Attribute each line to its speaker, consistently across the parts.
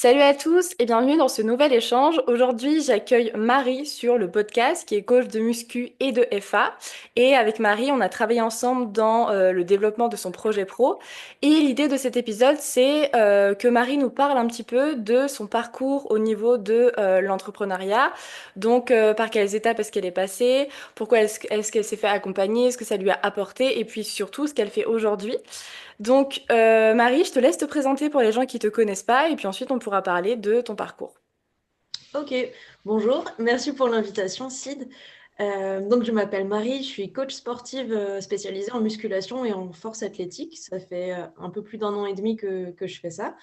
Speaker 1: Salut à tous et bienvenue dans ce nouvel échange. Aujourd'hui, j'accueille Marie sur le podcast qui est coach de muscu et de FA. Et avec Marie, on a travaillé ensemble dans le développement de son projet pro. Et l'idée de cet épisode, c'est que Marie nous parle un petit peu de son parcours au niveau de l'entrepreneuriat. Donc, par quelles étapes est-ce qu'elle est passée, pourquoi est-ce qu'elle s'est fait accompagner, ce que ça lui a apporté et puis surtout ce qu'elle fait aujourd'hui. Donc, Marie, je te laisse te présenter pour les gens qui te connaissent pas, et puis ensuite on pourra parler de ton parcours.
Speaker 2: Ok, bonjour, merci pour l'invitation, Sid. Donc, je m'appelle Marie, je suis coach sportive spécialisée en musculation et en force athlétique. Ça fait un peu plus d'un an et demi que je fais ça.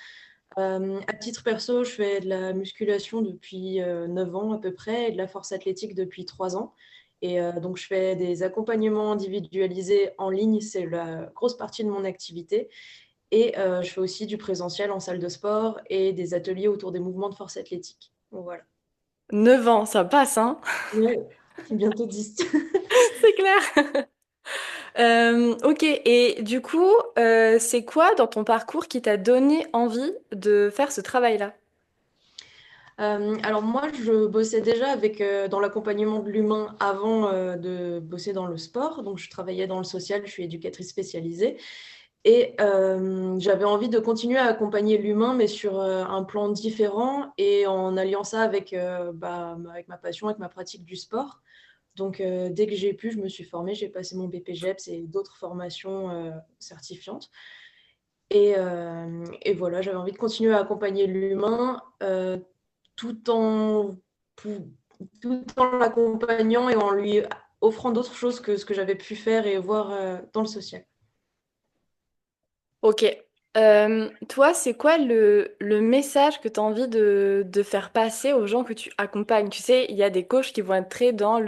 Speaker 2: À titre perso, je fais de la musculation depuis 9 ans à peu près et de la force athlétique depuis 3 ans. Et donc, je fais des accompagnements individualisés en ligne, c'est la grosse partie de mon activité. Et je fais aussi du présentiel en salle de sport et des ateliers autour des mouvements de force athlétique. Donc, voilà.
Speaker 1: 9 ans, ça passe, hein?
Speaker 2: Ouais, bientôt 10.
Speaker 1: C'est clair. Ok, et du coup, c'est quoi dans ton parcours qui t'a donné envie de faire ce travail-là?
Speaker 2: Alors moi, je bossais déjà dans l'accompagnement de l'humain avant de bosser dans le sport. Donc je travaillais dans le social, je suis éducatrice spécialisée. Et j'avais envie de continuer à accompagner l'humain, mais sur un plan différent et en alliant ça avec ma passion, avec ma pratique du sport. Donc dès que j'ai pu, je me suis formée, j'ai passé mon BPGEPS et d'autres formations certifiantes. Et voilà, j'avais envie de continuer à accompagner l'humain tout en, pou- tout en l'accompagnant et en lui offrant d'autres choses que ce que j'avais pu faire et voir dans le social.
Speaker 1: Ok. Toi, c'est quoi le message que tu as envie de faire passer aux gens que tu accompagnes? Tu sais, il y a des coachs qui vont être très dans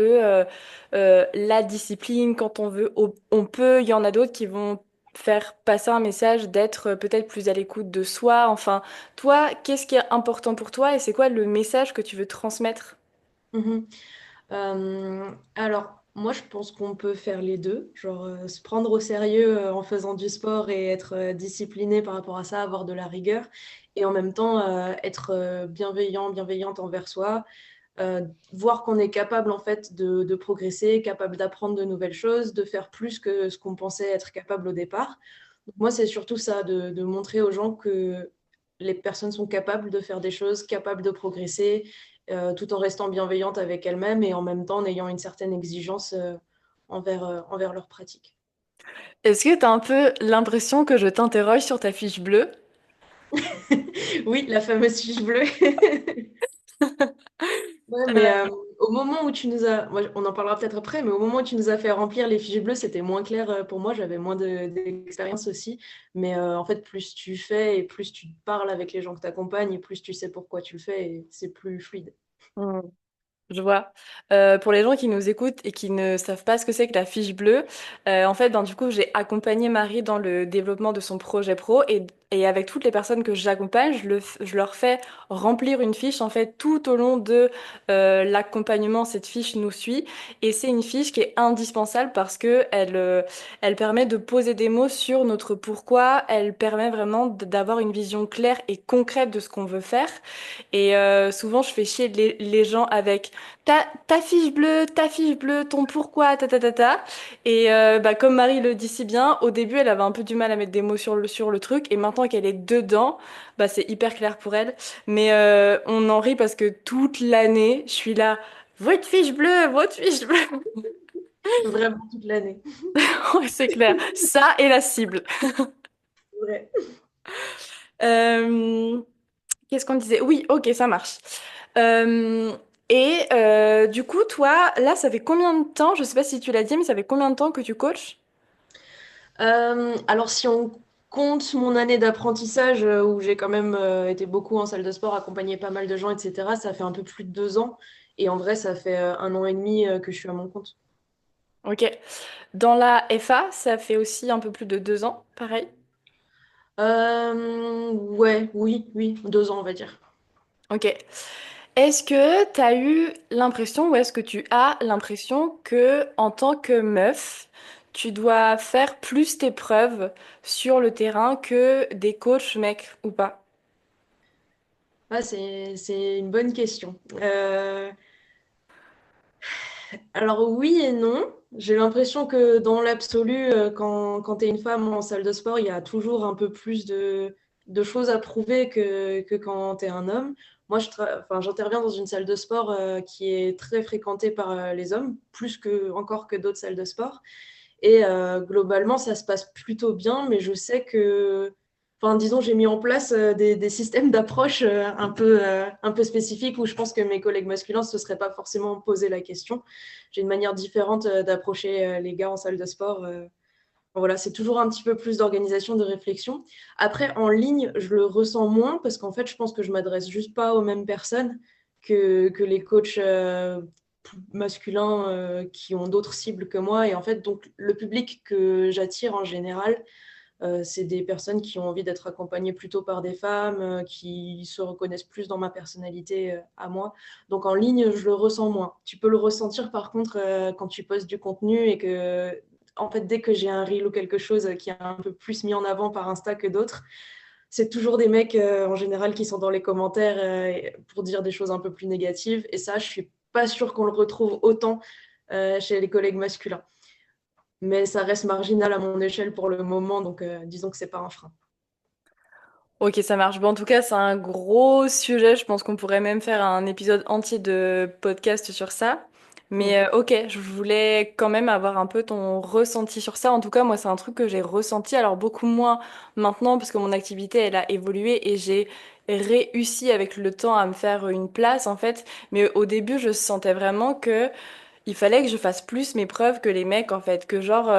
Speaker 1: la discipline, quand on veut, on peut. Il y en a d'autres qui vont faire passer un message d'être peut-être plus à l'écoute de soi. Enfin, toi, qu'est-ce qui est important pour toi et c'est quoi le message que tu veux transmettre?
Speaker 2: Mhm. Alors, moi, je pense qu'on peut faire les deux, genre se prendre au sérieux en faisant du sport et être discipliné par rapport à ça, avoir de la rigueur, et en même temps être bienveillante envers soi, euh, voir qu'on est capable en fait de progresser, capable d'apprendre de nouvelles choses, de faire plus que ce qu'on pensait être capable au départ. Donc, moi, c'est surtout ça, de montrer aux gens que les personnes sont capables de faire des choses, capables de progresser, tout en restant bienveillantes avec elles-mêmes et en même temps en ayant une certaine exigence envers leur pratique.
Speaker 1: Est-ce que tu as un peu l'impression que je t'interroge sur ta fiche bleue?
Speaker 2: Oui, la fameuse fiche bleue. Ouais, mais au moment où tu nous as, on en parlera peut-être après, mais au moment où tu nous as fait remplir les fiches bleues, c'était moins clair pour moi, j'avais moins d'expérience aussi. Mais en fait, plus tu fais et plus tu parles avec les gens que tu accompagnes et plus tu sais pourquoi tu le fais et c'est plus fluide.
Speaker 1: Je vois. Pour les gens qui nous écoutent et qui ne savent pas ce que c'est que la fiche bleue, en fait, ben, du coup, j'ai accompagné Marie dans le développement de son projet pro et avec toutes les personnes que j'accompagne, je leur fais remplir une fiche. En fait, tout au long de l'accompagnement, cette fiche nous suit et c'est une fiche qui est indispensable parce que elle permet de poser des mots sur notre pourquoi. Elle permet vraiment d'avoir une vision claire et concrète de ce qu'on veut faire. Et souvent, je fais chier les gens avec ta fiche bleue, ton pourquoi, ta ta ta ta. Et bah, comme Marie le dit si bien, au début, elle avait un peu du mal à mettre des mots sur le truc. Et maintenant qu'elle est dedans, bah, c'est hyper clair pour elle. Mais on en rit parce que toute l'année, je suis là, votre fiche bleue.
Speaker 2: Vraiment toute l'année.
Speaker 1: Ouais, c'est clair. Ça et la cible.
Speaker 2: Ouais.
Speaker 1: Euh, Qu'est-ce qu'on disait? Oui, ok, ça marche. Euh, et du coup, toi, là, ça fait combien de temps, je sais pas si tu l'as dit, mais ça fait combien de temps que tu coaches?
Speaker 2: Alors, si on compte mon année d'apprentissage, où j'ai quand même été beaucoup en salle de sport, accompagné pas mal de gens, etc., ça fait un peu plus de 2 ans. Et en vrai, ça fait un an et demi que je suis à mon compte.
Speaker 1: Ok. Dans la FA, ça fait aussi un peu plus de 2 ans, pareil.
Speaker 2: Ouais, oui, oui, 2 ans, on va dire.
Speaker 1: Ok. Est-ce que tu as eu l'impression ou est-ce que tu as l'impression que en tant que meuf, tu dois faire plus tes preuves sur le terrain que des coachs mecs ou pas?
Speaker 2: Ah, c'est une bonne question. Alors oui et non. J'ai l'impression que dans l'absolu, quand tu es une femme en salle de sport, il y a toujours un peu plus de choses à prouver que quand tu es un homme. Moi, enfin, j'interviens dans une salle de sport qui est très fréquentée par les hommes, plus que, encore que d'autres salles de sport. Et globalement, ça se passe plutôt bien, mais je sais que, enfin, disons, j'ai mis en place des systèmes d'approche un peu spécifiques où je pense que mes collègues masculins ne se seraient pas forcément posé la question. J'ai une manière différente d'approcher les gars en salle de sport. Voilà, c'est toujours un petit peu plus d'organisation, de réflexion. Après, en ligne, je le ressens moins parce qu'en fait, je pense que je m'adresse juste pas aux mêmes personnes que les coachs masculins qui ont d'autres cibles que moi. Et en fait, donc, le public que j'attire en général, c'est des personnes qui ont envie d'être accompagnées plutôt par des femmes, qui se reconnaissent plus dans ma personnalité à moi. Donc en ligne, je le ressens moins. Tu peux le ressentir par contre quand tu postes du contenu et que, en fait, dès que j'ai un reel ou quelque chose qui est un peu plus mis en avant par Insta que d'autres, c'est toujours des mecs en général qui sont dans les commentaires pour dire des choses un peu plus négatives. Et ça, je suis pas sûre qu'on le retrouve autant chez les collègues masculins. Mais ça reste marginal à mon échelle pour le moment, donc disons que c'est pas un frein.
Speaker 1: Ok, ça marche. Bon, en tout cas, c'est un gros sujet. Je pense qu'on pourrait même faire un épisode entier de podcast sur ça.
Speaker 2: Mm.
Speaker 1: Mais ok, je voulais quand même avoir un peu ton ressenti sur ça. En tout cas, moi, c'est un truc que j'ai ressenti. Alors, beaucoup moins maintenant, parce que mon activité, elle a évolué et j'ai réussi avec le temps à me faire une place, en fait. Mais au début, je sentais vraiment que il fallait que je fasse plus mes preuves que les mecs, en fait. Que genre,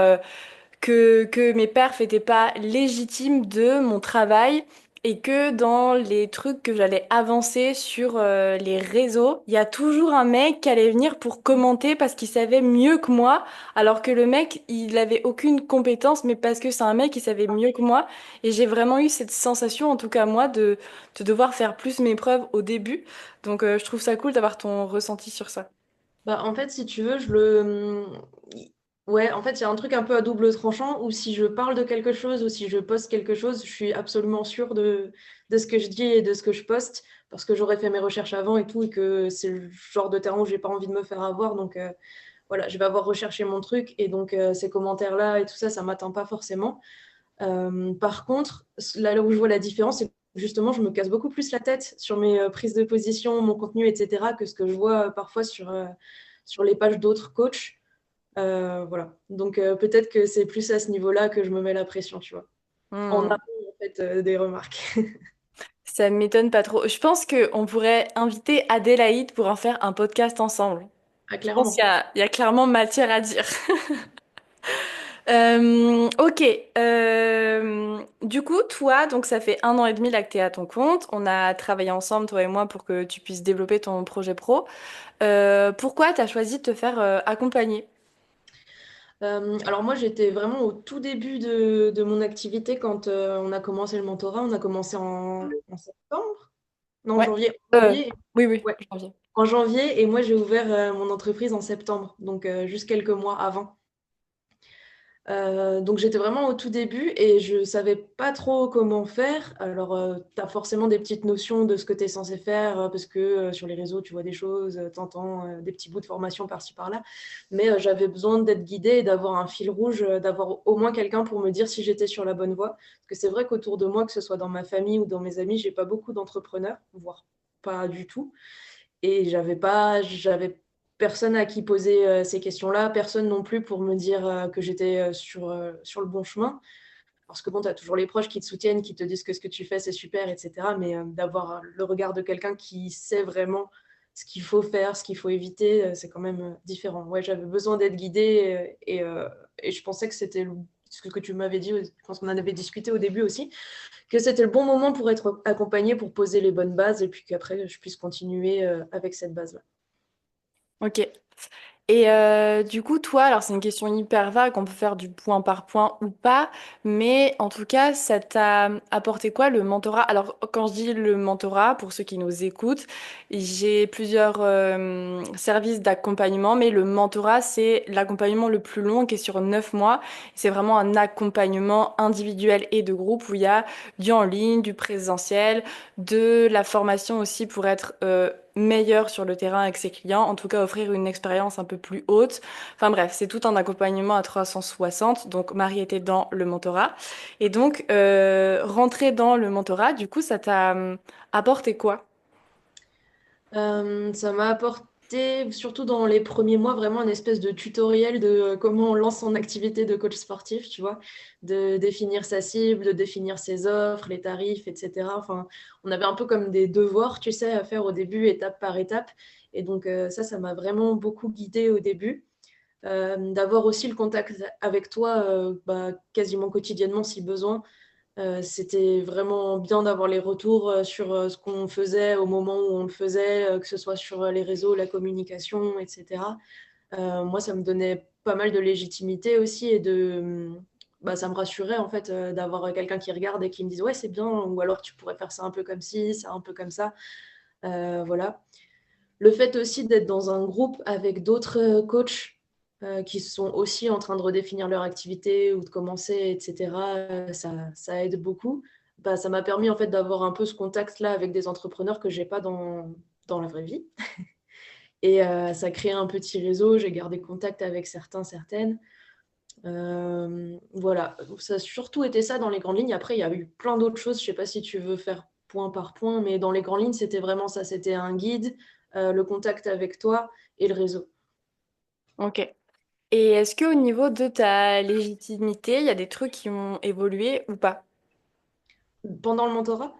Speaker 1: que mes perfs étaient pas légitimes de mon travail et que dans les trucs que j'allais avancer sur les réseaux, il y a toujours un mec qui allait venir pour commenter parce qu'il savait mieux que moi, alors que le mec, il avait aucune compétence, mais parce que c'est un mec qui savait mieux que moi. Et j'ai vraiment eu cette sensation, en tout cas moi, de devoir faire plus mes preuves au début. Donc je trouve ça cool d'avoir ton ressenti sur ça.
Speaker 2: Bah, en fait, si tu veux, Ouais, en fait, il y a un truc un peu à double tranchant où si je parle de quelque chose ou si je poste quelque chose, je suis absolument sûre de ce que je dis et de ce que je poste parce que j'aurais fait mes recherches avant et tout et que c'est le genre de terrain où j'ai pas envie de me faire avoir. Donc voilà, je vais avoir recherché mon truc et donc ces commentaires-là et tout ça, ça m'atteint pas forcément. Par contre, là où je vois la différence, c'est que justement, je me casse beaucoup plus la tête sur mes prises de position, mon contenu, etc., que ce que je vois parfois sur les pages d'autres coachs. Voilà. Donc peut-être que c'est plus à ce niveau-là que je me mets la pression, tu vois. En amont,
Speaker 1: Hmm.
Speaker 2: en fait, des remarques.
Speaker 1: Ça m'étonne pas trop. Je pense qu'on pourrait inviter Adélaïde pour en faire un podcast ensemble.
Speaker 2: Ah,
Speaker 1: Je pense
Speaker 2: clairement.
Speaker 1: il y a clairement matière à dire. Ok. Du coup, toi, donc ça fait 1 an et demi là que t'es à ton compte. On a travaillé ensemble, toi et moi, pour que tu puisses développer ton projet pro. Pourquoi t'as choisi de te faire accompagner?
Speaker 2: Alors moi, j'étais vraiment au tout début de mon activité quand on a commencé le mentorat. On a commencé en septembre? Non,
Speaker 1: Ouais.
Speaker 2: janvier.
Speaker 1: Euh,
Speaker 2: Janvier.
Speaker 1: oui, oui,
Speaker 2: Ouais,
Speaker 1: janvier.
Speaker 2: en janvier. Et moi, j'ai ouvert mon entreprise en septembre, donc juste quelques mois avant. Donc j'étais vraiment au tout début et je savais pas trop comment faire. Alors tu as forcément des petites notions de ce que tu es censé faire parce que sur les réseaux tu vois des choses, t'entends des petits bouts de formation par-ci par-là. Mais j'avais besoin d'être guidée et d'avoir un fil rouge, d'avoir au moins quelqu'un pour me dire si j'étais sur la bonne voie. Parce que c'est vrai qu'autour de moi, que ce soit dans ma famille ou dans mes amis, j'ai pas beaucoup d'entrepreneurs, voire pas du tout. Et j'avais personne à qui poser ces questions-là, personne non plus pour me dire que j'étais sur le bon chemin. Parce que bon, tu as toujours les proches qui te soutiennent, qui te disent que ce que tu fais, c'est super, etc. Mais d'avoir le regard de quelqu'un qui sait vraiment ce qu'il faut faire, ce qu'il faut éviter, c'est quand même différent. Ouais, j'avais besoin d'être guidée et je pensais que c'était ce que tu m'avais dit, je pense qu'on en avait discuté au début aussi, que c'était le bon moment pour être accompagné, pour poser les bonnes bases et puis qu'après je puisse continuer avec cette base-là.
Speaker 1: Ok. Et du coup, toi, alors c'est une question hyper vague, on peut faire du point par point ou pas, mais en tout cas, ça t'a apporté quoi le mentorat? Alors, quand je dis le mentorat, pour ceux qui nous écoutent, j'ai plusieurs services d'accompagnement, mais le mentorat, c'est l'accompagnement le plus long qui est sur 9 mois. C'est vraiment un accompagnement individuel et de groupe où il y a du en ligne, du présentiel, de la formation aussi pour être meilleur sur le terrain avec ses clients, en tout cas offrir une expérience un peu plus haute. Enfin bref, c'est tout un accompagnement à 360. Donc Marie était dans le mentorat. Et donc, rentrer dans le mentorat, du coup, ça t'a apporté quoi?
Speaker 2: Ça m'a apporté, surtout dans les premiers mois, vraiment une espèce de tutoriel de comment on lance son activité de coach sportif, tu vois, de définir sa cible, de définir ses offres, les tarifs, etc. Enfin, on avait un peu comme des devoirs, tu sais, à faire au début, étape par étape. Et donc, ça m'a vraiment beaucoup guidée au début. D'avoir aussi le contact avec toi quasiment quotidiennement si besoin. C'était vraiment bien d'avoir les retours sur ce qu'on faisait au moment où on le faisait, que ce soit sur les réseaux, la communication, etc. Moi, ça me donnait pas mal de légitimité aussi et ça me rassurait en fait d'avoir quelqu'un qui regarde et qui me dise ouais c'est bien ou alors tu pourrais faire ça un peu comme ci, ça un peu comme ça. Voilà. Le fait aussi d'être dans un groupe avec d'autres coachs qui sont aussi en train de redéfinir leur activité ou de commencer, etc., ça aide beaucoup. Bah, ça m'a permis en fait d'avoir un peu ce contact-là avec des entrepreneurs que j'ai pas dans la vraie vie. Et ça crée un petit réseau, j'ai gardé contact avec certains, certaines. Voilà, ça a surtout été ça dans les grandes lignes. Après, il y a eu plein d'autres choses. Je sais pas si tu veux faire point par point, mais dans les grandes lignes, c'était vraiment ça. C'était un guide, le contact avec toi et le réseau.
Speaker 1: Ok. Et est-ce que au niveau de ta légitimité, il y a des trucs qui ont évolué ou pas?
Speaker 2: Pendant le mentorat,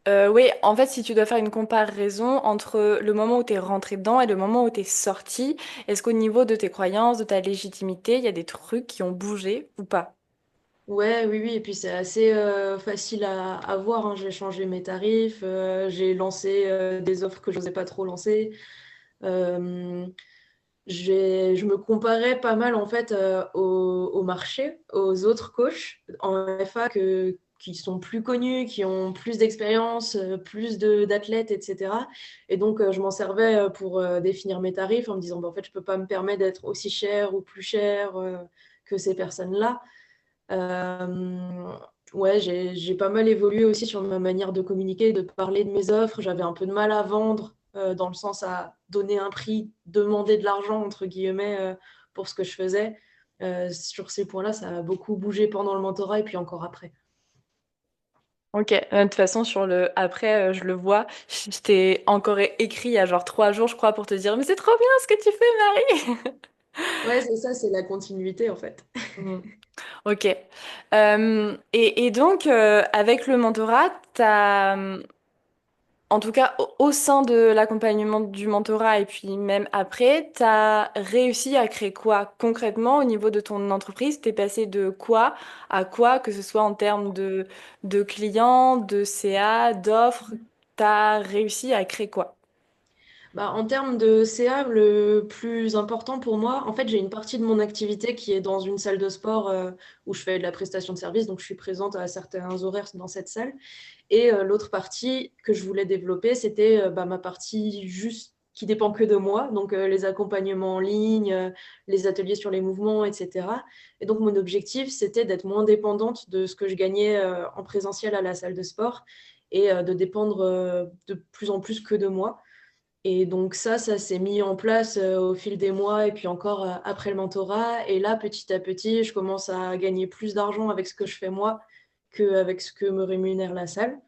Speaker 1: Oui, en fait, si tu dois faire une comparaison entre le moment où tu es rentré dedans et le moment où tu es sorti, est-ce qu'au niveau de tes croyances, de ta légitimité, il y a des trucs qui ont bougé ou pas?
Speaker 2: ouais, oui, oui. Et puis c'est assez facile à voir, hein. J'ai changé mes tarifs, j'ai lancé des offres que je n'osais pas trop lancer. Euh, je me comparais pas mal en fait au marché, aux autres coachs en FA qui sont plus connus, qui ont plus d'expérience, plus d'athlètes, etc. Et donc je m'en servais pour définir mes tarifs en me disant bah, en fait je peux pas me permettre d'être aussi cher ou plus cher que ces personnes-là. Euh, ouais, j'ai pas mal évolué aussi sur ma manière de communiquer, de parler de mes offres. J'avais un peu de mal à vendre, dans le sens à donner un prix, demander de l'argent, entre guillemets, pour ce que je faisais. Sur ces points-là, ça a beaucoup bougé pendant le mentorat et puis encore après.
Speaker 1: Ok, de toute façon, sur le après, je le vois. Je t'ai encore écrit il y a genre 3 jours, je crois, pour te dire, mais c'est trop bien ce que tu fais, Marie!
Speaker 2: Ouais, c'est ça, c'est la continuité en fait.
Speaker 1: Mhm. Ok. Et donc, avec le mentorat, t'as, en tout cas, au sein de l'accompagnement du mentorat et puis même après, tu as réussi à créer quoi concrètement au niveau de ton entreprise? T'es passé de quoi à quoi, que ce soit en termes de clients, de CA, d'offres, tu as réussi à créer quoi?
Speaker 2: Bah, en termes de CA, le plus important pour moi, en fait, j'ai une partie de mon activité qui est dans une salle de sport où je fais de la prestation de service, donc je suis présente à certains horaires dans cette salle. Et l'autre partie que je voulais développer, c'était ma partie juste qui dépend que de moi, donc les accompagnements en ligne, les ateliers sur les mouvements, etc. Et donc mon objectif, c'était d'être moins dépendante de ce que je gagnais en présentiel à la salle de sport et de dépendre de plus en plus que de moi. Et donc ça s'est mis en place au fil des mois et puis encore après le mentorat. Et là, petit à petit, je commence à gagner plus d'argent avec ce que je fais moi qu'avec ce que me rémunère la salle.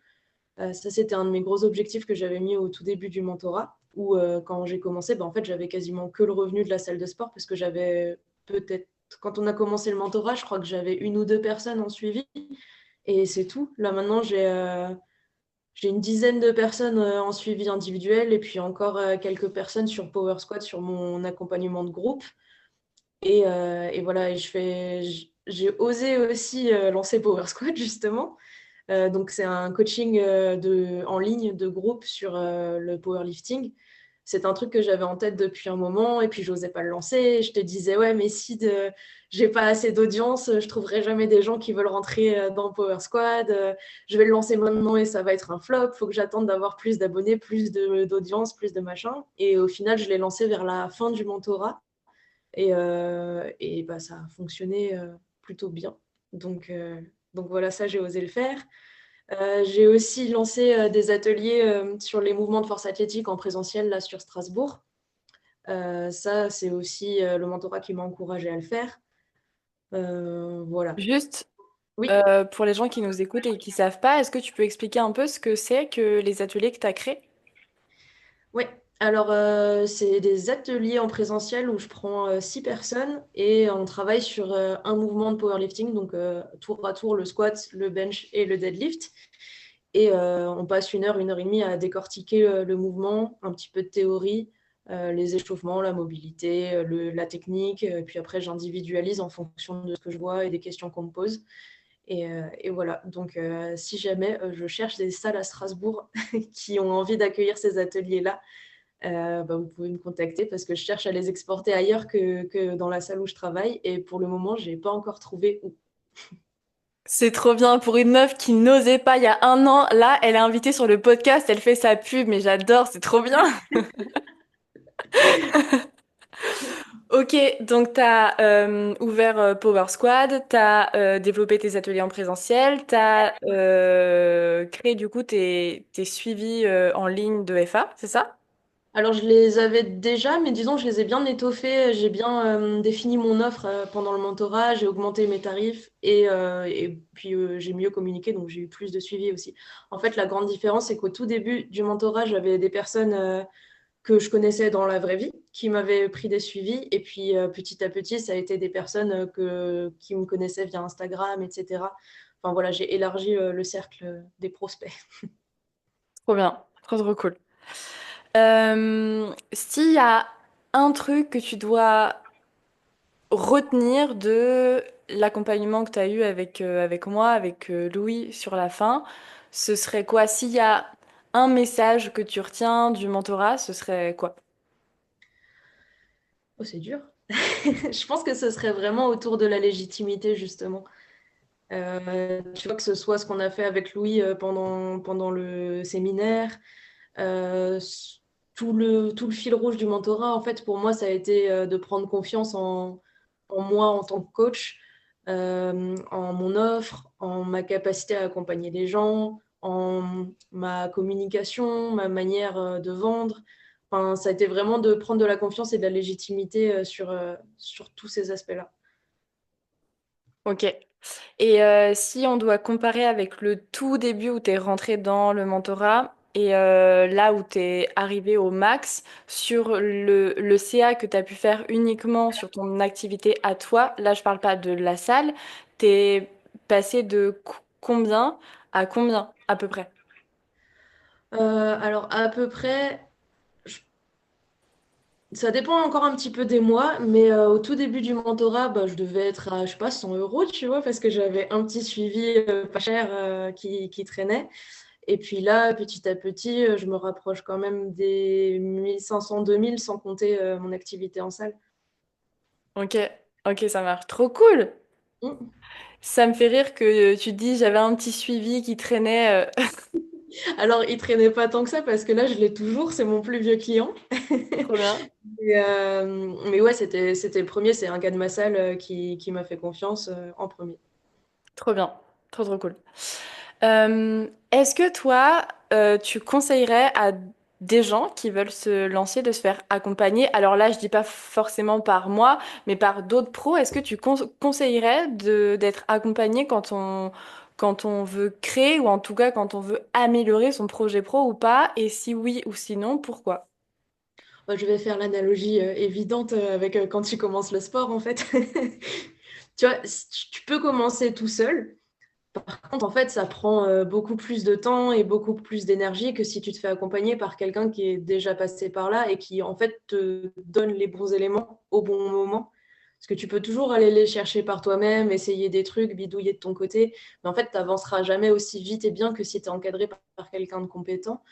Speaker 2: Ça, c'était un de mes gros objectifs que j'avais mis au tout début du mentorat, où quand j'ai commencé, en fait, j'avais quasiment que le revenu de la salle de sport parce que j'avais peut-être, quand on a commencé le mentorat, je crois que j'avais une ou deux personnes en suivi et c'est tout. Là, maintenant, j'ai une dizaine de personnes en suivi individuel et puis encore quelques personnes sur Power Squad, sur mon accompagnement de groupe. Et voilà, j'ai osé aussi lancer Power Squad, justement. Donc, c'est un coaching en ligne de groupe sur le powerlifting. c'est un truc que j'avais en tête depuis un moment et puis j'osais pas le lancer. Je te disais, ouais, mais si j'ai pas assez d'audience, je trouverai jamais des gens qui veulent rentrer dans Power Squad. Je vais le lancer maintenant et ça va être un flop. Faut que j'attende d'avoir plus d'abonnés, plus d'audience, plus de machin. Et au final, je l'ai lancé vers la fin du mentorat et bah, ça a fonctionné plutôt bien. Donc voilà, ça, j'ai osé le faire. J'ai aussi lancé des ateliers sur les mouvements de force athlétique en présentiel là sur Strasbourg. Ça, c'est aussi le mentorat qui m'a encouragé à le faire. Voilà.
Speaker 1: Juste
Speaker 2: Oui,
Speaker 1: pour les gens qui nous écoutent et qui savent pas, est-ce que tu peux expliquer un peu ce que c'est que les ateliers que tu as créés?
Speaker 2: ouais. Alors, c'est des ateliers en présentiel où je prends 6 personnes et on travaille sur un mouvement de powerlifting, donc tour à tour le squat, le bench et le deadlift. Et on passe 1 heure et demie à décortiquer le mouvement, un petit peu de théorie, les échauffements, la mobilité, la technique. Puis après, j'individualise en fonction de ce que je vois et des questions qu'on me pose. Et voilà. Donc, si jamais je cherche des salles à Strasbourg qui ont envie d'accueillir ces ateliers-là, bah, vous pouvez me contacter parce que je cherche à les exporter ailleurs que dans la salle où je travaille. Et pour le moment, je n'ai pas encore trouvé où.
Speaker 1: C'est trop bien pour une meuf qui n'osait pas il y a un an. Là, elle est invitée sur le podcast, elle fait sa pub, mais j'adore, c'est trop bien. Ok, donc tu as ouvert Power Squad, tu as développé tes ateliers en présentiel, tu as créé du coup tes suivis en ligne de FA, c'est ça?
Speaker 2: Alors, je les avais déjà, mais disons, je les ai bien étoffés. J'ai bien défini mon offre pendant le mentorat. J'ai augmenté mes tarifs et puis j'ai mieux communiqué, donc j'ai eu plus de suivi aussi. En fait, la grande différence, c'est qu'au tout début du mentorat, j'avais des personnes que je connaissais dans la vraie vie qui m'avaient pris des suivis. Et puis, petit à petit, ça a été des personnes qui me connaissaient via Instagram, etc. Enfin, voilà, j'ai élargi le cercle des prospects.
Speaker 1: Trop bien, trop trop cool. S'il y a un truc que tu dois retenir de l'accompagnement que tu as eu avec moi, avec Louis sur la fin, ce serait quoi? S'il y a un message que tu retiens du mentorat, ce serait quoi?
Speaker 2: Oh, c'est dur. Je pense que ce serait vraiment autour de la légitimité, justement. Tu vois, que ce soit ce qu'on a fait avec Louis pendant le séminaire, euh, s- tout le fil rouge du mentorat, en fait, pour moi, ça a été de prendre confiance en moi en tant que coach, en mon offre, en ma capacité à accompagner les gens, en ma communication, ma manière de vendre. Enfin, ça a été vraiment de prendre de la confiance et de la légitimité sur tous ces aspects-là.
Speaker 1: Ok. Et si on doit comparer avec le tout début où tu es rentré dans le mentorat et là où tu es arrivé au max, sur le CA que tu as pu faire uniquement sur ton activité à toi, là je parle pas de la salle, t'es passé de combien à combien à peu près?
Speaker 2: Alors, à peu près, je ça dépend encore un petit peu des mois, mais au tout début du mentorat, bah, je devais être à, je sais pas, 100 euros, tu vois, parce que j'avais un petit suivi pas cher qui traînait. Et puis là, petit à petit, je me rapproche quand même des 1500, 2000 sans compter mon activité en salle.
Speaker 1: Ok, ok, ça marche. Trop cool!
Speaker 2: Mm.
Speaker 1: Ça me fait rire que tu te dis j'avais un petit suivi qui traînait.
Speaker 2: Alors, il traînait pas tant que ça parce que là, je l'ai toujours, c'est mon plus vieux client.
Speaker 1: Trop bien.
Speaker 2: Mais ouais, c'était le premier, c'est un gars de ma salle qui m'a fait confiance en premier.
Speaker 1: Trop bien. Trop trop cool. Est-ce que toi, tu conseillerais à des gens qui veulent se lancer de se faire accompagner? Alors là, je dis pas forcément par moi, mais par d'autres pros. Est-ce que tu conseillerais d'être accompagné quand on veut créer ou en tout cas quand on veut améliorer son projet pro ou pas? Et si oui ou sinon, pourquoi?
Speaker 2: Moi, je vais faire l'analogie évidente avec quand tu commences le sport, en fait. Tu vois, tu peux commencer tout seul. Par contre, en fait, ça prend beaucoup plus de temps et beaucoup plus d'énergie que si tu te fais accompagner par quelqu'un qui est déjà passé par là et qui, en fait, te donne les bons éléments au bon moment. Parce que tu peux toujours aller les chercher par toi-même, essayer des trucs, bidouiller de ton côté. Mais en fait, tu n'avanceras jamais aussi vite et bien que si tu es encadré par quelqu'un de compétent.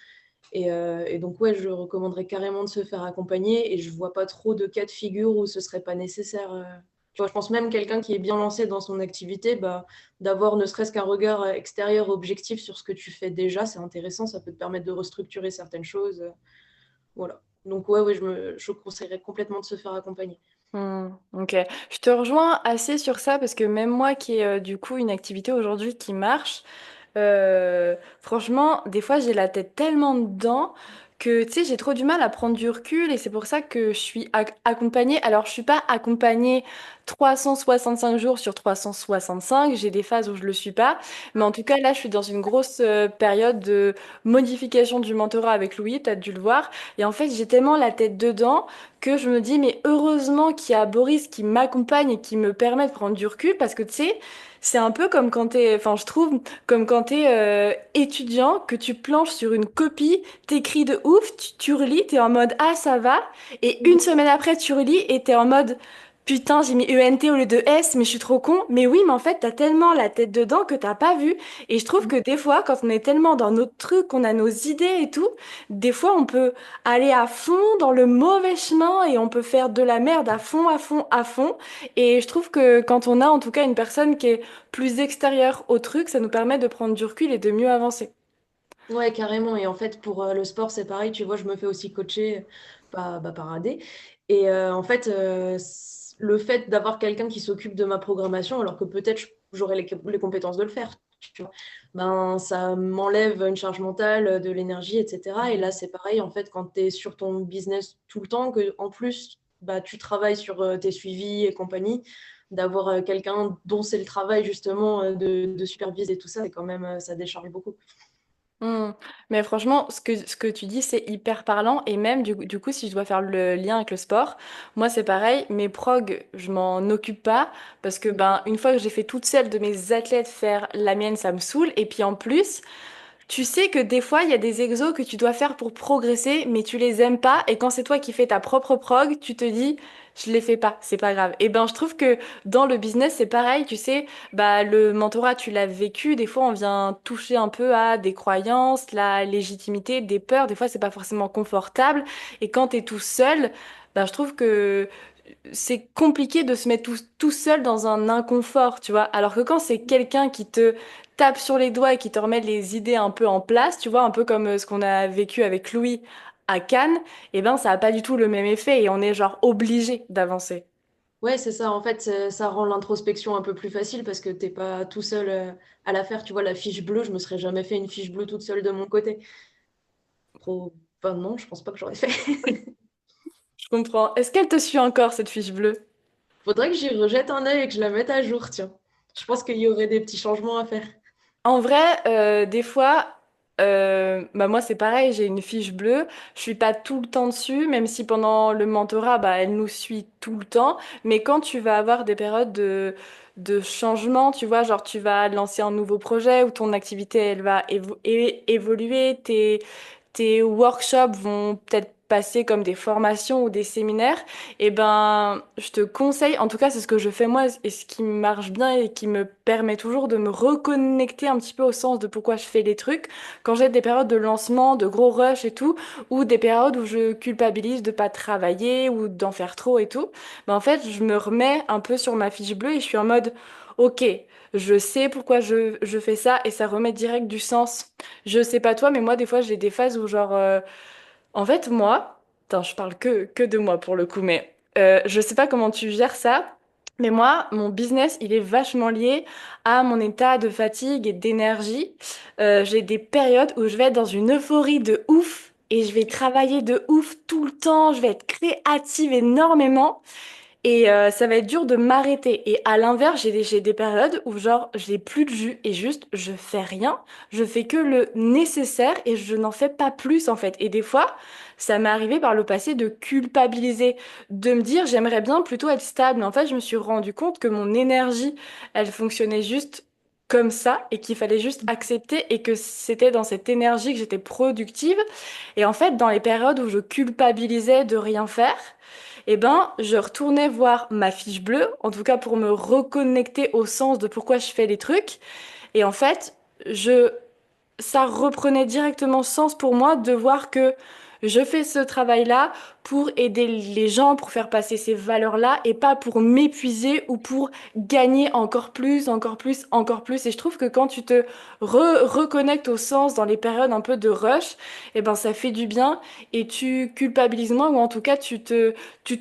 Speaker 2: Et donc, ouais, je recommanderais carrément de se faire accompagner et je vois pas trop de cas de figure où ce serait pas nécessaire. Tu vois, je pense même quelqu'un qui est bien lancé dans son activité, bah, d'avoir ne serait-ce qu'un regard extérieur objectif sur ce que tu fais déjà, c'est intéressant, ça peut te permettre de restructurer certaines choses. Voilà. Donc, ouais, je conseillerais complètement de se faire accompagner.
Speaker 1: Ok, je te rejoins assez sur ça parce que même moi qui ai du coup une activité aujourd'hui qui marche, franchement, des fois, j'ai la tête tellement dedans que, tu sais, j'ai trop du mal à prendre du recul et c'est pour ça que je suis accompagnée. Alors, je suis pas accompagnée 365 jours sur 365. J'ai des phases où je le suis pas. Mais en tout cas, là, je suis dans une grosse période de modification du mentorat avec Louis, t'as dû le voir. Et en fait, j'ai tellement la tête dedans que je me dis, mais heureusement qu'il y a Boris qui m'accompagne et qui me permet de prendre du recul parce que, tu sais, c'est un peu comme quand t'es, enfin, je trouve, comme quand t'es étudiant, que tu planches sur une copie, t'écris de ouf, tu relis, t'es en mode ah ça va, et une semaine après tu relis et t'es en mode putain j'ai mis ENT au lieu de S, mais je suis trop con. Mais oui, mais en fait t'as tellement la tête dedans que t'as pas vu. Et je trouve que des fois, quand on est tellement dans notre truc, qu'on a nos idées et tout, des fois on peut aller à fond dans le mauvais chemin et on peut faire de la merde à fond, à fond, à fond. Et je trouve que quand on a en tout cas une personne qui est plus extérieur au truc, ça nous permet de prendre du recul et de mieux avancer.
Speaker 2: Ouais, carrément. Et en fait, pour le sport, c'est pareil. Tu vois, je me fais aussi coacher par AD. Et en fait, le fait d'avoir quelqu'un qui s'occupe de ma programmation, alors que peut-être j'aurais les compétences de le faire, tu vois, ben, ça m'enlève une charge mentale, de l'énergie, etc. Et là, c'est pareil, en fait, quand tu es sur ton business tout le temps, que en plus, bah, tu travailles sur tes suivis et compagnie, d'avoir quelqu'un dont c'est le travail, justement, de superviser tout ça, c'est quand même, ça décharge beaucoup.
Speaker 1: Hmm. Mais franchement, ce que tu dis, c'est hyper parlant. Et même, du coup, si je dois faire le lien avec le sport, moi, c'est pareil. Mes prog, je m'en occupe pas parce que, ben, une fois que j'ai fait toute seule de mes athlètes faire la mienne, ça me saoule. Et puis, en plus, tu sais que des fois, il y a des exos que tu dois faire pour progresser, mais tu les aimes pas. Et quand c'est toi qui fais ta propre prog, tu te dis, je les fais pas, c'est pas grave. Et ben, je trouve que dans le business, c'est pareil. Tu sais, bah, le mentorat, tu l'as vécu. Des fois, on vient toucher un peu à des croyances, la légitimité, des peurs. Des fois, c'est pas forcément confortable. Et quand t'es tout seul, bah, je trouve que c'est compliqué de se mettre tout seul dans un inconfort, tu vois. Alors que quand c'est quelqu'un qui te tape sur les doigts et qui te remet les idées un peu en place, tu vois, un peu comme ce qu'on a vécu avec Louis à Cannes, eh ben ça a pas du tout le même effet et on est genre obligé d'avancer.
Speaker 2: Ouais, c'est ça. En fait, ça rend l'introspection un peu plus facile parce que t'es pas tout seul à la faire. Tu vois, la fiche bleue, je me serais jamais fait une fiche bleue toute seule de mon côté. Enfin, non, je pense pas que j'aurais fait.
Speaker 1: Je comprends. Est-ce qu'elle te suit encore, cette fiche bleue?
Speaker 2: Faudrait que j'y rejette un œil et que je la mette à jour, tiens. Je pense qu'il y aurait des petits changements à faire.
Speaker 1: En vrai, des fois, bah moi c'est pareil, j'ai une fiche bleue, je suis pas tout le temps dessus, même si pendant le mentorat, bah elle nous suit tout le temps. Mais quand tu vas avoir des périodes de changement, tu vois, genre tu vas lancer un nouveau projet ou ton activité elle va évoluer, tes workshops vont peut-être passer comme des formations ou des séminaires, et ben, je te conseille, en tout cas, c'est ce que je fais moi et ce qui marche bien et qui me permet toujours de me reconnecter un petit peu au sens de pourquoi je fais les trucs. Quand j'ai des périodes de lancement, de gros rush et tout, ou des périodes où je culpabilise de pas travailler ou d'en faire trop et tout, ben en fait, je me remets un peu sur ma fiche bleue et je suis en mode, ok, je sais pourquoi je fais ça et ça remet direct du sens. Je sais pas toi, mais moi, des fois, j'ai des phases où, genre, en fait, moi, attends, je parle que de moi pour le coup, mais je sais pas comment tu gères ça, mais moi, mon business, il est vachement lié à mon état de fatigue et d'énergie. J'ai des périodes où je vais être dans une euphorie de ouf et je vais travailler de ouf tout le temps, je vais être créative énormément. Et ça va être dur de m'arrêter. Et à l'inverse, j'ai des périodes où genre j'ai plus de jus et juste je fais rien. Je fais que le nécessaire et je n'en fais pas plus en fait. Et des fois, ça m'est arrivé par le passé de culpabiliser, de me dire j'aimerais bien plutôt être stable. En fait, je me suis rendu compte que mon énergie, elle fonctionnait juste comme ça et qu'il fallait juste accepter et que c'était dans cette énergie que j'étais productive. Et en fait, dans les périodes où je culpabilisais de rien faire, eh ben, je retournais voir ma fiche bleue, en tout cas pour me reconnecter au sens de pourquoi je fais les trucs. Et en fait, je ça reprenait directement sens pour moi de voir que je fais ce travail-là pour aider les gens, pour faire passer ces valeurs-là et pas pour m'épuiser ou pour gagner encore plus, encore plus, encore plus. Et je trouve que quand tu te reconnectes au sens dans les périodes un peu de rush, eh ben ça fait du bien et tu culpabilises moins ou en tout cas tu te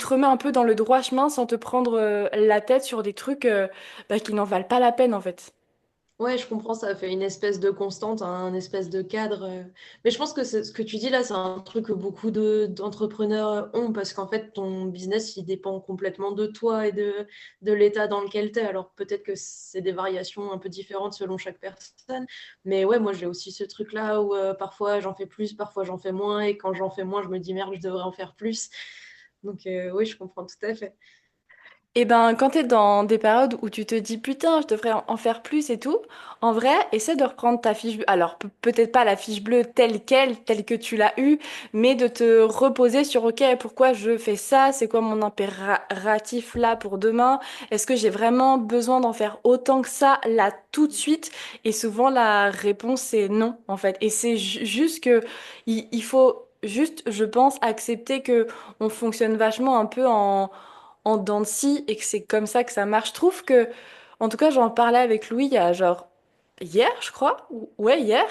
Speaker 1: remets un peu dans le droit chemin sans te prendre la tête sur des trucs bah, qui n'en valent pas la peine en fait.
Speaker 2: Ouais, je comprends, ça fait une espèce de constante, un espèce de cadre. Mais je pense que ce que tu dis là, c'est un truc que beaucoup d'entrepreneurs ont parce qu'en fait, ton business, il dépend complètement de toi et de l'état dans lequel tu es. Alors peut-être que c'est des variations un peu différentes selon chaque personne. Mais ouais, moi, j'ai aussi ce truc-là où parfois j'en fais plus, parfois j'en fais moins. Et quand j'en fais moins, je me dis merde, je devrais en faire plus. Donc oui, je comprends tout à fait.
Speaker 1: Et ben, quand t'es dans des périodes où tu te dis putain, je devrais en faire plus et tout, en vrai, essaie de reprendre ta fiche bleue. Alors, peut-être pas la fiche bleue telle quelle, telle que tu l'as eue, mais de te reposer sur ok, pourquoi je fais ça? C'est quoi mon impératif là pour demain? Est-ce que j'ai vraiment besoin d'en faire autant que ça là tout de suite? Et souvent, la réponse est non, en fait. Et c'est juste que il faut juste, je pense, accepter que on fonctionne vachement un peu en dents de scie et que c'est comme ça que ça marche. Je trouve que, en tout cas, j'en parlais avec Louis il y a genre hier, je crois. Ouais, hier.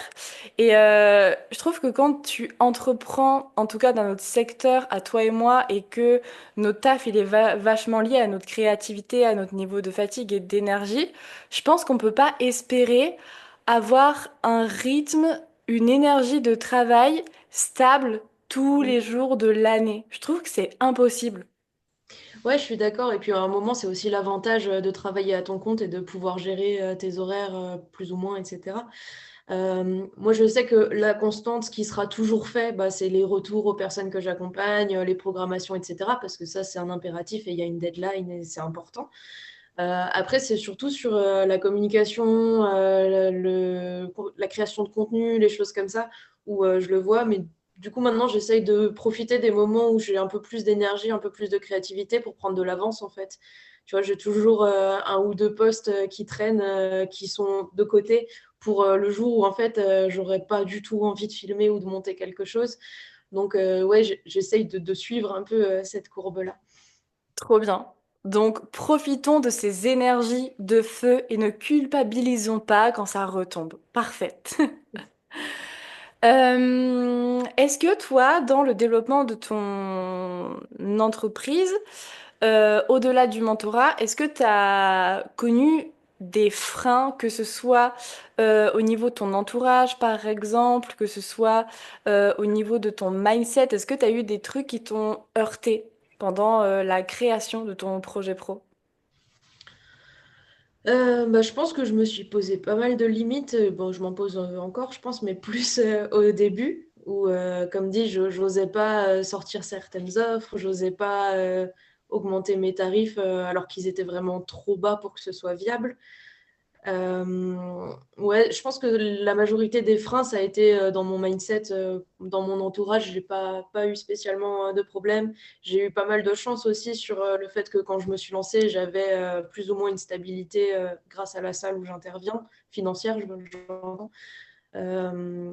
Speaker 1: Et je trouve que quand tu entreprends, en tout cas dans notre secteur, à toi et moi, et que notre taf, il est vachement lié à notre créativité, à notre niveau de fatigue et d'énergie, je pense qu'on peut pas espérer avoir un rythme, une énergie de travail stable tous les jours de l'année. Je trouve que c'est impossible.
Speaker 2: Ouais, je suis d'accord. Et puis à un moment, c'est aussi l'avantage de travailler à ton compte et de pouvoir gérer tes horaires plus ou moins, etc. Moi, je sais que la constante, ce qui sera toujours fait, bah, c'est les retours aux personnes que j'accompagne, les programmations, etc. Parce que ça, c'est un impératif et il y a une deadline et c'est important. Après, c'est surtout sur la communication, la création de contenu, les choses comme ça, où je le vois. Mais du coup, maintenant, j'essaye de profiter des moments où j'ai un peu plus d'énergie, un peu plus de créativité pour prendre de l'avance, en fait. Tu vois, j'ai toujours un ou deux postes qui traînent, qui sont de côté pour le jour où, en fait, j'aurais pas du tout envie de filmer ou de monter quelque chose. Donc, ouais, j'essaye de suivre un peu cette courbe-là.
Speaker 1: Trop bien. Donc, profitons de ces énergies de feu et ne culpabilisons pas quand ça retombe. Parfait. Est-ce que toi, dans le développement de ton entreprise, au-delà du mentorat, est-ce que tu as connu des freins, que ce soit au niveau de ton entourage, par exemple, que ce soit au niveau de ton mindset? Est-ce que tu as eu des trucs qui t'ont heurté pendant la création de ton projet pro?
Speaker 2: Bah, je pense que je me suis posé pas mal de limites. Bon, je m'en pose encore, je pense, mais plus au début, où, comme dit, je n'osais pas sortir certaines offres, j'osais pas augmenter mes tarifs alors qu'ils étaient vraiment trop bas pour que ce soit viable. Ouais, je pense que la majorité des freins, ça a été dans mon mindset, dans mon entourage. J'ai pas eu spécialement de problème. J'ai eu pas mal de chance aussi sur le fait que quand je me suis lancée, j'avais plus ou moins une stabilité grâce à la salle où j'interviens, financière, j'entends. Euh,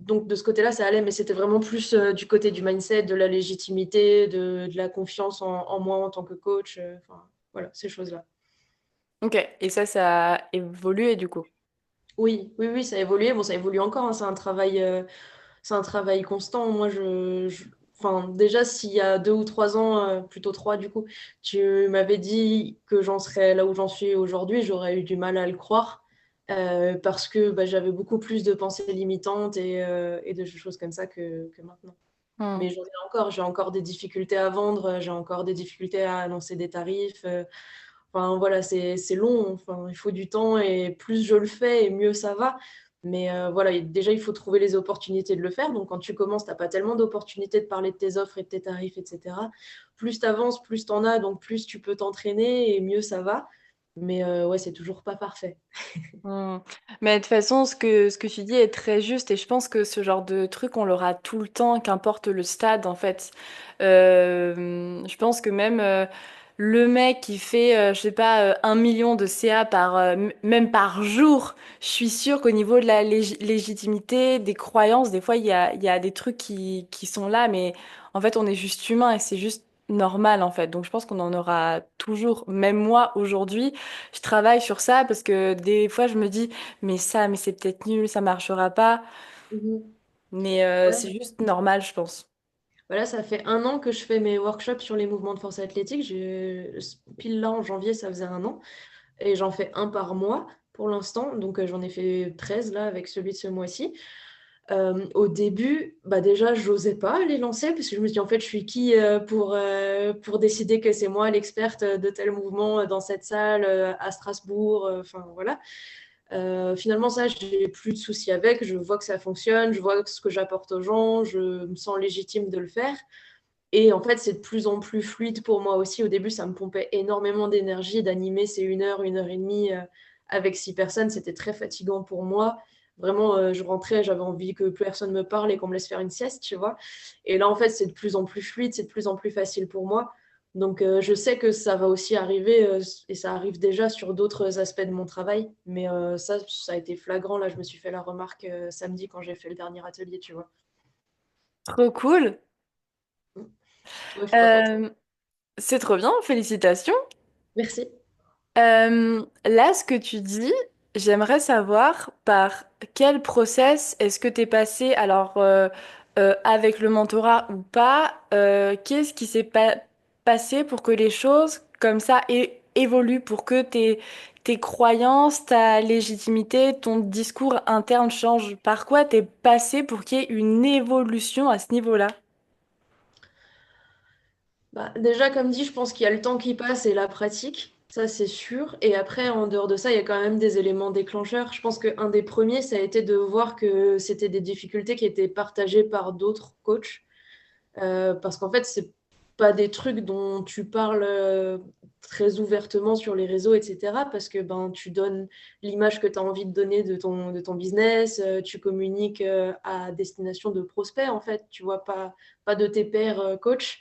Speaker 2: donc de ce côté-là, ça allait, mais c'était vraiment plus du côté du mindset, de la légitimité, de la confiance en moi en tant que coach. Enfin, voilà, ces choses-là.
Speaker 1: Ok, et ça a évolué du coup.
Speaker 2: Oui, oui, oui, ça a évolué. Bon, ça évolue encore, hein. C'est un travail constant. Moi, enfin, déjà, s'il y a 2 ou 3 ans, plutôt trois du coup, tu m'avais dit que j'en serais là où j'en suis aujourd'hui, j'aurais eu du mal à le croire parce que bah, j'avais beaucoup plus de pensées limitantes et de choses comme ça que maintenant.
Speaker 1: Hmm.
Speaker 2: Mais j'en ai encore, j'ai encore des difficultés à vendre, j'ai encore des difficultés à annoncer des tarifs. Enfin, voilà, c'est long, enfin, il faut du temps et plus je le fais et mieux ça va. Mais voilà, déjà, il faut trouver les opportunités de le faire. Donc, quand tu commences, tu n'as pas tellement d'opportunités de parler de tes offres et de tes tarifs, etc. Plus tu avances, plus tu en as, donc plus tu peux t'entraîner et mieux ça va. Mais ouais, c'est toujours pas parfait.
Speaker 1: Hmm. Mais de toute façon, ce que tu dis est très juste et je pense que ce genre de truc, on l'aura tout le temps, qu'importe le stade en fait. Je pense que même le mec qui fait, je sais pas, 1 million de CA même par jour, je suis sûre qu'au niveau de la légitimité, des croyances, des fois, il y a des trucs qui sont là, mais en fait, on est juste humain et c'est juste normal, en fait. Donc, je pense qu'on en aura toujours. Même moi, aujourd'hui, je travaille sur ça parce que des fois, je me dis, mais c'est peut-être nul, ça marchera pas.
Speaker 2: Mhm.
Speaker 1: Mais c'est
Speaker 2: Ouais.
Speaker 1: juste normal, je pense.
Speaker 2: Voilà, ça fait 1 an que je fais mes workshops sur les mouvements de force athlétique. Pile là, en janvier, ça faisait 1 an. Et j'en fais un par mois pour l'instant. Donc j'en ai fait 13 là avec celui de ce mois-ci. Au début, bah déjà, j'osais pas les lancer parce que je me suis dit, en fait, je suis qui pour décider que c'est moi l'experte de tel mouvement dans cette salle à Strasbourg. Enfin, voilà. Finalement, ça, j'ai plus de soucis avec. Je vois que ça fonctionne, je vois ce que j'apporte aux gens, je me sens légitime de le faire. Et en fait, c'est de plus en plus fluide pour moi aussi. Au début, ça me pompait énormément d'énergie d'animer ces 1 heure et demie avec 6 personnes. C'était très fatigant pour moi. Vraiment, je rentrais, j'avais envie que plus personne me parle et qu'on me laisse faire une sieste, tu vois. Et là, en fait, c'est de plus en plus fluide, c'est de plus en plus facile pour moi. Donc, je sais que ça va aussi arriver, et ça arrive déjà sur d'autres aspects de mon travail. Mais ça a été flagrant. Là, je me suis fait la remarque samedi quand j'ai fait le dernier atelier, tu vois.
Speaker 1: Trop cool.
Speaker 2: Ouais, je suis contente.
Speaker 1: Euh, c'est trop bien, félicitations.
Speaker 2: Merci.
Speaker 1: Là, ce que tu dis, j'aimerais savoir par quel process est-ce que tu es passé, alors avec le mentorat ou pas, qu'est-ce qui s'est passé pour que les choses comme ça évoluent, pour que tes croyances, ta légitimité, ton discours interne changent? Par quoi t'es passé pour qu'il y ait une évolution à ce niveau-là?
Speaker 2: Bah, déjà, comme dit, je pense qu'il y a le temps qui passe et la pratique, ça c'est sûr. Et après, en dehors de ça, il y a quand même des éléments déclencheurs. Je pense qu'un des premiers, ça a été de voir que c'était des difficultés qui étaient partagées par d'autres coachs. Parce qu'en fait, c'est pas des trucs dont tu parles très ouvertement sur les réseaux, etc. Parce que ben, tu donnes l'image que tu as envie de donner de ton business, tu communiques à destination de prospects, en fait, tu vois, pas de tes pairs coachs.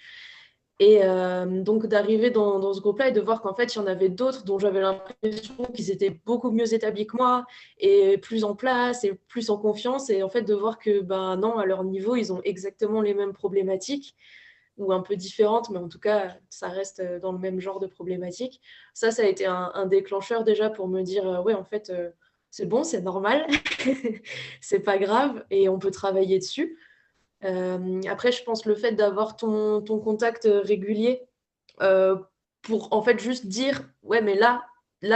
Speaker 2: Et donc d'arriver dans ce groupe-là et de voir qu'en fait, il y en avait d'autres dont j'avais l'impression qu'ils étaient beaucoup mieux établis que moi et plus en place et plus en confiance. Et en fait, de voir que ben non, à leur niveau, ils ont exactement les mêmes problématiques ou un peu différentes, mais en tout cas, ça reste dans le même genre de problématiques. Ça a été un déclencheur déjà pour me dire, ouais, en fait, c'est bon, c'est normal, c'est pas grave et on peut travailler dessus. Après, je pense le fait d'avoir ton contact régulier euh, pour en fait juste dire, ouais, mais là,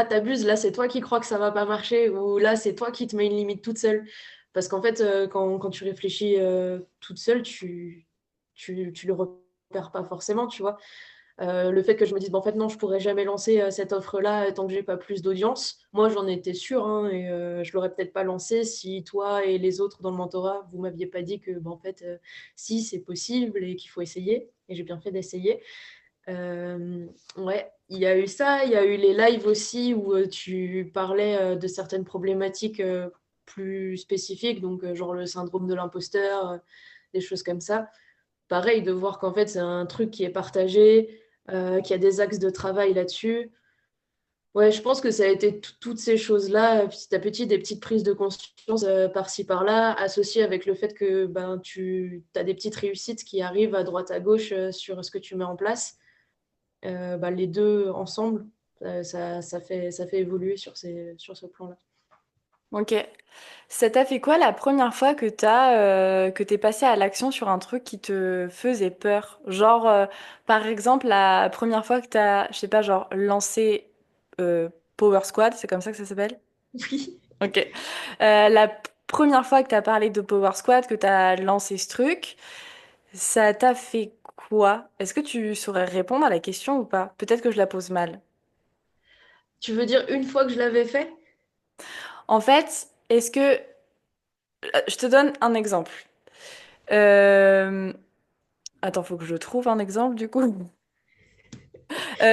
Speaker 2: t'abuses, là, c'est toi qui crois que ça va pas marcher, ou là, c'est toi qui te mets une limite toute seule. Parce qu'en fait, quand tu réfléchis toute seule, tu le repères pas forcément, tu vois. Le fait que je me dise, bah, en fait, non, je pourrais jamais lancer cette offre-là tant que j'ai pas plus d'audience. Moi, j'en étais sûre, hein, et je l'aurais peut-être pas lancé si toi et les autres dans le mentorat, vous m'aviez pas dit que, bah, en fait, si, c'est possible et qu'il faut essayer. Et j'ai bien fait d'essayer. Ouais, il y a eu ça, il y a eu les lives aussi où tu parlais de certaines problématiques plus spécifiques, donc genre le syndrome de l'imposteur, des choses comme ça. Pareil, de voir qu'en fait c'est un truc qui est partagé, qu'il y a des axes de travail là-dessus. Ouais, je pense que ça a été toutes ces choses-là, petit à petit, des petites prises de conscience par-ci, par-là, associées avec le fait que ben, tu as des petites réussites qui arrivent à droite, à gauche sur ce que tu mets en place. Bah, les deux ensemble, ça fait évoluer sur ce plan-là.
Speaker 1: Ok. Ça t'a fait quoi la première fois que t'es passé à l'action sur un truc qui te faisait peur? Genre, par exemple, la première fois que t'as, je sais pas, genre, lancé Power Squad, c'est comme ça que ça s'appelle?
Speaker 2: Oui.
Speaker 1: Ok. Première fois que t'as parlé de Power Squad, que t'as lancé ce truc, ça t'a fait quoi? Est-ce que tu saurais répondre à la question ou pas? Peut-être que je la pose mal.
Speaker 2: Tu veux dire une fois que je l'avais fait?
Speaker 1: En fait, est-ce que... Je te donne un exemple. Euh, Attends, faut que je trouve un exemple du coup.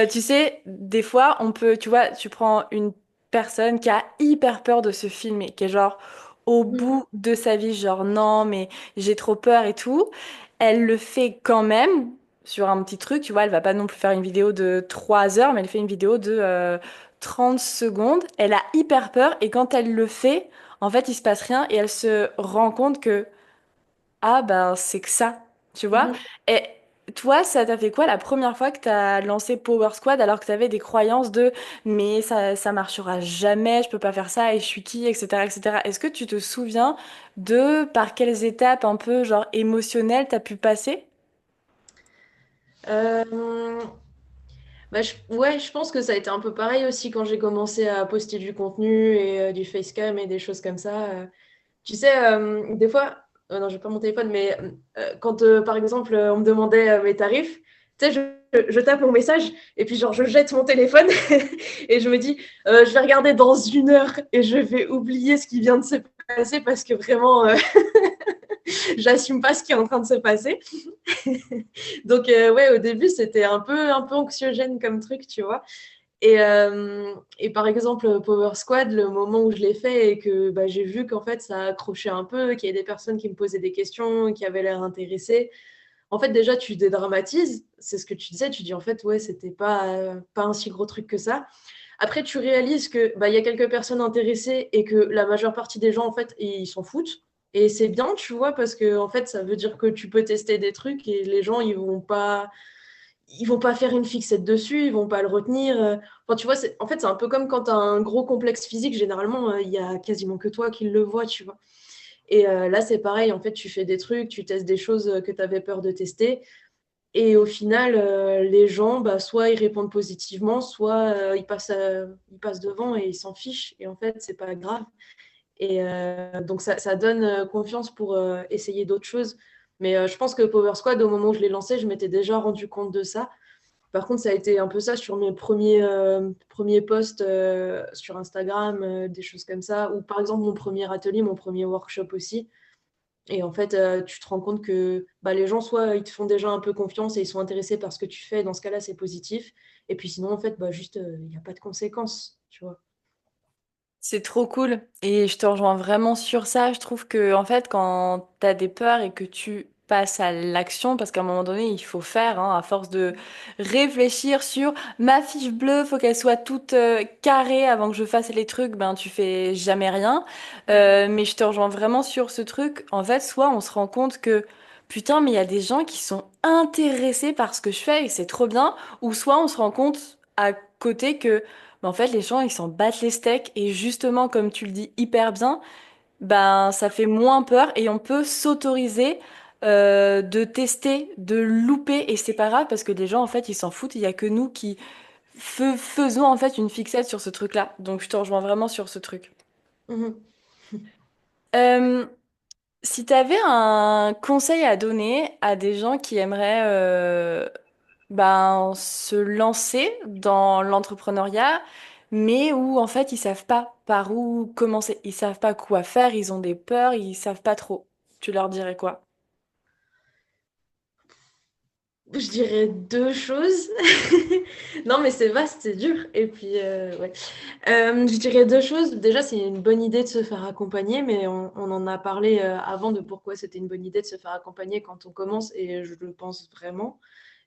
Speaker 1: Tu sais, des fois, on peut, tu vois, tu prends une personne qui a hyper peur de se filmer, qui est genre au
Speaker 2: Mhm.
Speaker 1: bout de sa vie, genre non, mais j'ai trop peur et tout. Elle le fait quand même, sur un petit truc, tu vois, elle va pas non plus faire une vidéo de 3 heures, mais elle fait une vidéo de 30 secondes. Elle a hyper peur et quand elle le fait, en fait, il se passe rien et elle se rend compte que, ah ben, c'est que ça, tu vois.
Speaker 2: Mhm.
Speaker 1: Et toi, ça t'a fait quoi la première fois que t'as lancé Power Squad alors que t'avais des croyances de, mais ça marchera jamais, je peux pas faire ça et je suis qui, etc., etc. Est-ce que tu te souviens de par quelles étapes un peu, genre, émotionnelles t'as pu passer?
Speaker 2: Euh, Bah, ouais, je pense que ça a été un peu pareil aussi quand j'ai commencé à poster du contenu et du facecam et des choses comme ça. Tu sais, des fois, non, j'ai pas mon téléphone, mais quand par exemple on me demandait mes tarifs, tu sais, je tape mon message et puis genre je jette mon téléphone et je me dis, je vais regarder dans 1 heure et je vais oublier ce qui vient de se passer parce que vraiment, j'assume pas ce qui est en train de se passer. Donc ouais, au début c'était un peu anxiogène comme truc, tu vois. Et par exemple, Power Squad, le moment où je l'ai fait et que bah, j'ai vu qu'en fait ça accrochait un peu, qu'il y avait des personnes qui me posaient des questions, qui avaient l'air intéressées. En fait, déjà, tu dédramatises. C'est ce que tu disais. Tu dis en fait, ouais, c'était pas un si gros truc que ça. Après, tu réalises que bah, il y a quelques personnes intéressées et que la majeure partie des gens, en fait, ils s'en foutent. Et c'est bien, tu vois, parce que en fait, ça veut dire que tu peux tester des trucs et les gens, ils vont pas faire une fixette dessus, ils vont pas le retenir. Enfin, tu vois, en fait, c'est un peu comme quand tu as un gros complexe physique, généralement, il y a quasiment que toi qui le vois, tu vois. Et là, c'est pareil, en fait, tu fais des trucs, tu testes des choses que tu avais peur de tester. Et au final, les gens, bah, soit ils répondent positivement, soit ils passent devant et ils s'en fichent. Et en fait, c'est pas grave. Et donc, ça donne confiance pour essayer d'autres choses. Mais je pense que Power Squad, au moment où je l'ai lancé, je m'étais déjà rendu compte de ça. Par contre, ça a été un peu ça sur mes premiers posts sur Instagram, des choses comme ça, ou par exemple mon premier atelier, mon premier workshop aussi. Et en fait, tu te rends compte que bah, les gens, soit ils te font déjà un peu confiance et ils sont intéressés par ce que tu fais, dans ce cas-là, c'est positif. Et puis sinon, en fait, bah, juste, il n'y a pas de conséquences, tu vois.
Speaker 1: C'est trop cool et je te rejoins vraiment sur ça. Je trouve que en fait quand t'as des peurs et que tu passes à l'action, parce qu'à un moment donné il faut faire, hein, à force de réfléchir sur ma fiche bleue, faut qu'elle soit toute carrée avant que je fasse les trucs, ben tu fais jamais rien. Mais je te rejoins vraiment sur ce truc. En fait, soit on se rend compte que putain mais il y a des gens qui sont intéressés par ce que je fais et c'est trop bien, ou soit on se rend compte à côté que mais en fait, les gens, ils s'en battent les steaks et justement, comme tu le dis hyper bien, ben, ça fait moins peur et on peut s'autoriser de tester, de louper et c'est pas grave parce que les gens, en fait, ils s'en foutent. Il y a que nous qui faisons en fait une fixette sur ce truc-là. Donc, je te rejoins vraiment sur ce truc.
Speaker 2: Mhm.
Speaker 1: Euh, Si tu avais un conseil à donner à des gens qui aimeraient ben, se lancer dans l'entrepreneuriat, mais où en fait ils savent pas par où commencer, ils savent pas quoi faire, ils ont des peurs, ils savent pas trop. Tu leur dirais quoi?
Speaker 2: Je dirais deux choses. Non, mais c'est vaste, c'est dur. Et puis, ouais. Je dirais deux choses. Déjà, c'est une bonne idée de se faire accompagner, mais on en a parlé avant de pourquoi c'était une bonne idée de se faire accompagner quand on commence, et je le pense vraiment.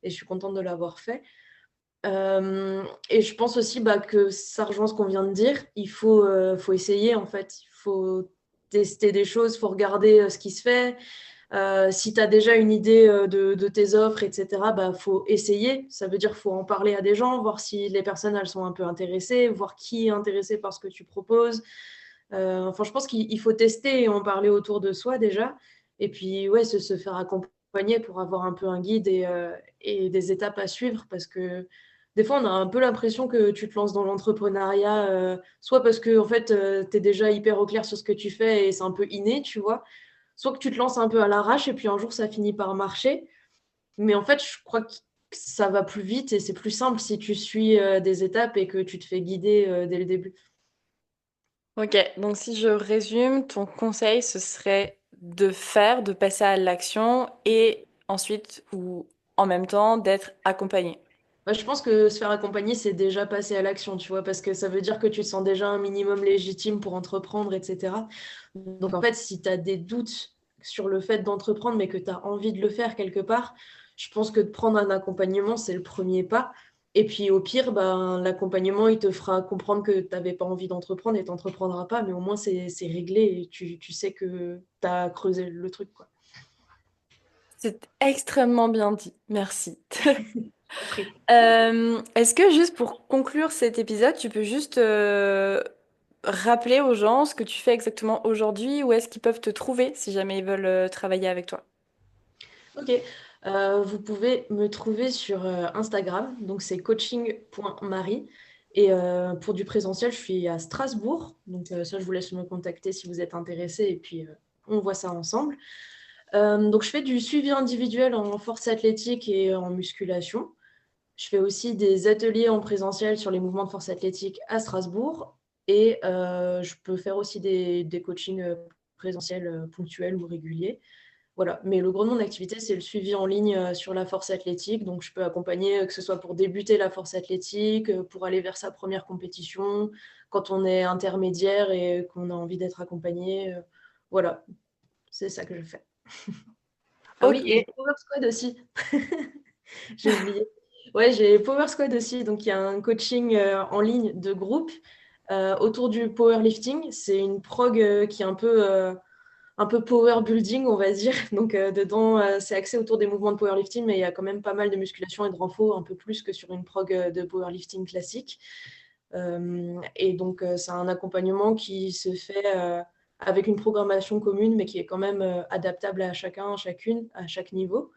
Speaker 2: Et je suis contente de l'avoir fait. Et je pense aussi bah, que ça rejoint ce qu'on vient de dire. Il faut essayer, en fait. Il faut tester des choses, il faut regarder ce qui se fait. Si tu as déjà une idée de tes offres, etc., bah, faut essayer. Ça veut dire qu'il faut en parler à des gens, voir si les personnes elles sont un peu intéressées, voir qui est intéressé par ce que tu proposes. Enfin, je pense qu'il faut tester et en parler autour de soi déjà. Et puis, ouais, se faire accompagner pour avoir un peu un guide et des étapes à suivre. Parce que des fois, on a un peu l'impression que tu te lances dans l'entrepreneuriat, soit parce que en fait, tu es déjà hyper au clair sur ce que tu fais et c'est un peu inné, tu vois. Soit que tu te lances un peu à l'arrache et puis un jour, ça finit par marcher. Mais en fait, je crois que ça va plus vite et c'est plus simple si tu suis des étapes et que tu te fais guider dès le début.
Speaker 1: Ok, donc si je résume, ton conseil, ce serait de faire, de passer à l'action et ensuite ou en même temps d'être accompagné.
Speaker 2: Bah, je pense que se faire accompagner, c'est déjà passer à l'action, tu vois, parce que ça veut dire que tu te sens déjà un minimum légitime pour entreprendre, etc. Donc, en fait, si tu as des doutes sur le fait d'entreprendre, mais que tu as envie de le faire quelque part, Je pense que de prendre un accompagnement, c'est le premier pas. Et puis au pire, ben, l'accompagnement, il te fera comprendre que tu n'avais pas envie d'entreprendre et tu n'entreprendras pas, mais au moins c'est réglé et tu sais que tu as creusé le truc, quoi.
Speaker 1: C'est extrêmement bien dit. Merci.
Speaker 2: Après.
Speaker 1: Est-ce que juste pour conclure cet épisode, tu peux juste rappeler aux gens ce que tu fais exactement aujourd'hui, où est-ce qu'ils peuvent te trouver si jamais ils veulent travailler avec toi?
Speaker 2: Ok. Vous pouvez me trouver sur Instagram, donc c'est coaching.marie. Et pour du présentiel, je suis à Strasbourg, donc ça, je vous laisse me contacter si vous êtes intéressé, et puis on voit ça ensemble. Donc je fais du suivi individuel en force athlétique et en musculation. Je fais aussi des ateliers en présentiel sur les mouvements de force athlétique à Strasbourg. Et je peux faire aussi des coachings présentiels ponctuels ou réguliers. Voilà. Mais le gros de mon activité, c'est le suivi en ligne sur la force athlétique. Donc, je peux accompagner, que ce soit pour débuter la force athlétique, pour aller vers sa première compétition, quand on est intermédiaire et qu'on a envie d'être accompagné. Voilà, c'est ça que je fais. Ah oui,
Speaker 1: Ok.
Speaker 2: et Power Squad aussi. J'ai oublié. Ouais, j'ai Power Squad aussi. Donc, il y a un coaching en ligne de groupe autour du powerlifting. C'est une prog qui est un peu power building, on va dire. Donc, dedans, c'est axé autour des mouvements de powerlifting, mais il y a quand même pas mal de musculation et de renfort, un peu plus que sur une prog de powerlifting classique. Et donc, c'est un accompagnement qui se fait avec une programmation commune, mais qui est quand même adaptable à chacun, à chacune, à chaque niveau.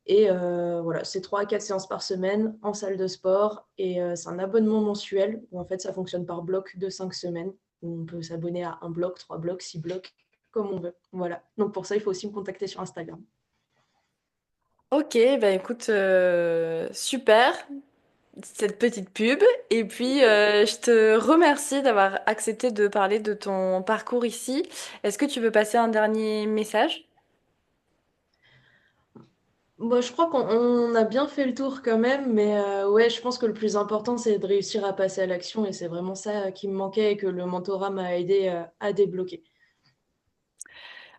Speaker 2: Et voilà, c'est 3 à 4 séances par semaine en salle de sport. Et c'est un abonnement mensuel où en fait ça fonctionne par bloc de 5 semaines. Où on peut s'abonner à un bloc, 3 blocs, 6 blocs, comme on veut. Voilà. Donc pour ça, il faut aussi me contacter sur Instagram.
Speaker 1: Ok, bah écoute, super cette petite pub. Et puis, je te remercie d'avoir accepté de parler de ton parcours ici. Est-ce que tu veux passer un dernier message?
Speaker 2: Bon, je crois qu'on a bien fait le tour quand même, mais ouais, je pense que le plus important, c'est de réussir à passer à l'action et c'est vraiment ça qui me manquait et que le mentorat m'a aidé à débloquer.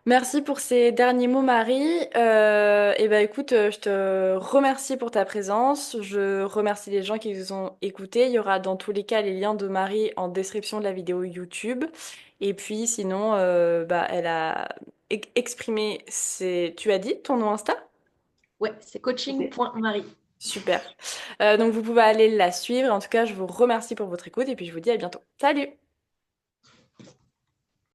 Speaker 1: Merci pour ces derniers mots, Marie. Et ben écoute, je te remercie pour ta présence. Je remercie les gens qui nous ont écoutés. Il y aura dans tous les cas les liens de Marie en description de la vidéo YouTube. Et puis sinon, bah, elle a exprimé ses... Tu as dit ton nom Insta?
Speaker 2: Ouais, c'est coaching.marie.
Speaker 1: Super. Donc vous pouvez aller la suivre. En tout cas, je vous remercie pour votre écoute et puis je vous dis à bientôt. Salut!